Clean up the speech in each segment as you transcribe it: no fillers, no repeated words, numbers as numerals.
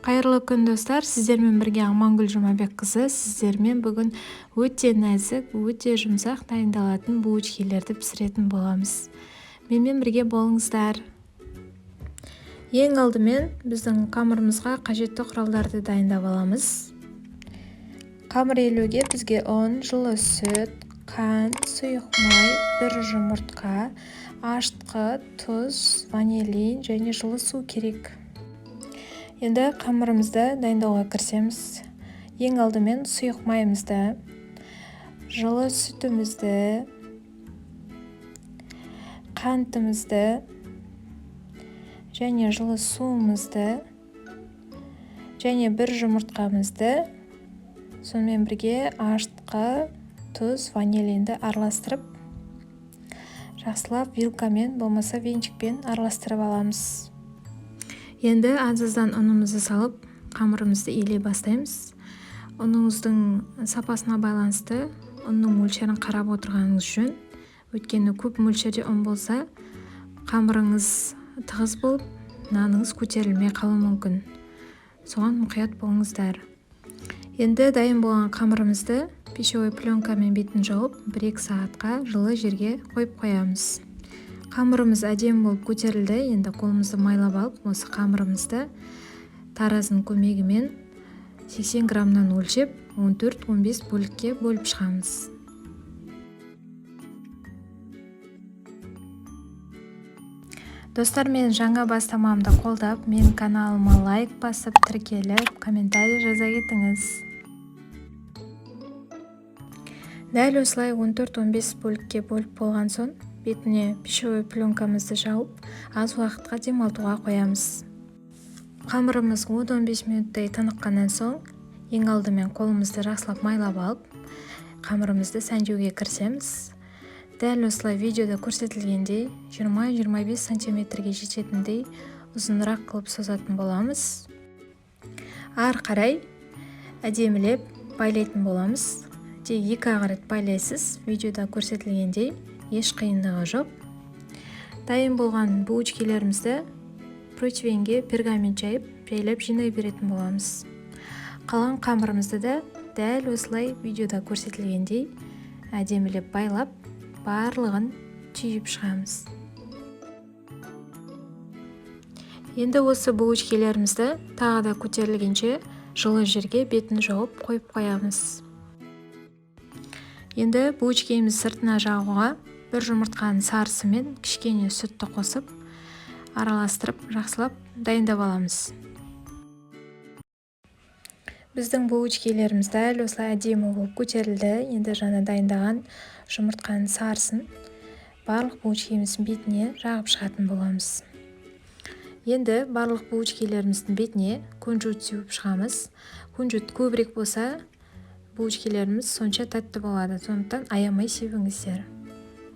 Қайырлы күн достар, сіздермен бірге Амангүл Жұмабекқызы. Сіздермен бүгін өте нәзік, өте жұмсақ дайындалатын булочкаларды пісіретін боламыз. Менімен бірге болыңыздар. Ең алдымен біздің қамырымызға қажетті құралдарды дайындап аламыз. Қамыр елуге бізге ұн, жылы сүт, қант, сұйық май, бір жұмыртқа, ашытқы, тұз, ванилин және жылы су керек. Енді қамырымызды дайындауға кірісеміз. Ең алдымен сұйық майымызды, жылы сүтімізді, қантымызды және жылы суымызды және бір жұмыртқамызды, сонымен бірге ашытқы, тұз, ванилинді араластырып, жақсылап вилкамен болмаса венчикпен араластырып аламыз. Енді аз-аздан ұнымызды салып, қамырымызды илей бастаймыз. Ұныңыздың сапасына байланысты ұнның мөлшерін қарап отырғаныңыз жөн. Өйткені көп мөлшерде ұн болса, қамырыңыз тығыз болып, наныңыз көтерілмей қалуы мүмкін. Соған мұқият болыңыздар. Енді дайын болған қамырымызды пищевой пленкамен бетін жауып, 1-2 сағатқа жылы жерге қойып қоямыз. Қамырымыз әдемі болып көтерілді. Енді қолымызды майлап алып, осы қамырымызды таразының көмегімен 80 граммнан өлшеп 14-15 бөлікке бөліп шығамыз. Достар, мен жаңа бастамамды қолдап, мен каналыма лайк басып, тіркеліп, комментарий жаза кетіңіз. Дәл осылай 14-15 бөлікке бөліп болған соң, бетіне пищевой пленкамызды жауып, аз уақытқа демалтуға қоямыз. Қамырымыз 10-15 минуттай тыныққаннан соң, ең алдымен қолымызды жақсылап майлап алып, қамырымызды сәндеуге кірісеміз. Дәл осылай видеода көрсетілгендей 20-25 сантиметрге жететіндей ұзынырақ қылып созатын боламыз. Ары қарай әдемілеп байлайтын боламыз. Тек 2 рет байлайсыз, видеода көрсетілгендей еш қиындығы жоқ. Дайын болған булочкаларымызды противеньге пергамент жайлап жинай беретін боламыз. Қалған қамырымызды да дәл осылай видеода көрсетілгендей әдемілеп байлап, барлығын түйіп шығамыз. Енді осы булочкаларымызды тағы да көтерілгенше жылы жерге бетін жауып қойып қоямыз. Енді булочкамыз сыртына жағуға бір жұмыртқаның сарысы мен кішкене сүтті қосып, араластырып, жақсылап дайындап аламыз. Біздің булочкаларымыз дәл осылай әдемі болып көтерілді. Енді жаңа дайындаған жұмыртқаның сарысын барлық булочкамыздың бетіне жағып шығатын боламыз. Енді барлық булочкаларымыздың бетіне күнжіт сеуіп шығамыз. Күнжіт көбірек болса, булочкаларымыз сонша тәтті болады, сондықтан аямай сеуіңіздер.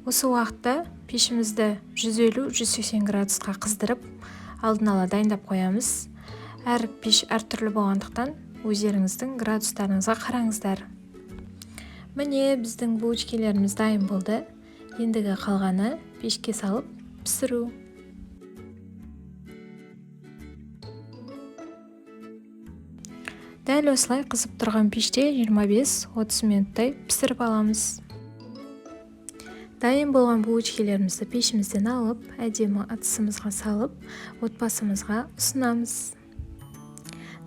Осы уақытта пешімізді 150-180 градусқа қыздырып, алдын ала дайындап қоямыз. Әр пеш әртүрлі болғандықтан өздеріңіздің градустарыңызға қараңыздар. Міне, біздің булочкаларымыз дайын болды. Ендігі қалғаны пешке салып пісіру. Дәл осылай қызып тұрған пеште 25-30 минуттай пісіріп аламыз. Дайын болған булочкаларымызды пешімізден алып, әдемі ыдысымызға салып, отбасымызға ұсынамыз.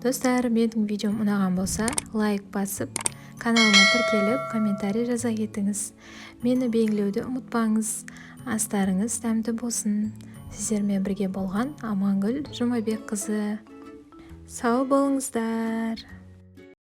Достар, менің видеом ұнаған болса, лайк басып, каналыма тіркеліп, комментарий жаза кетіңіз. Мені белгілеуді ұмытпаңыз. Астарыңыз дәмді болсын. Сіздермен бірге болған Амангүл Жұмабекқызы. Сау болыңыздар.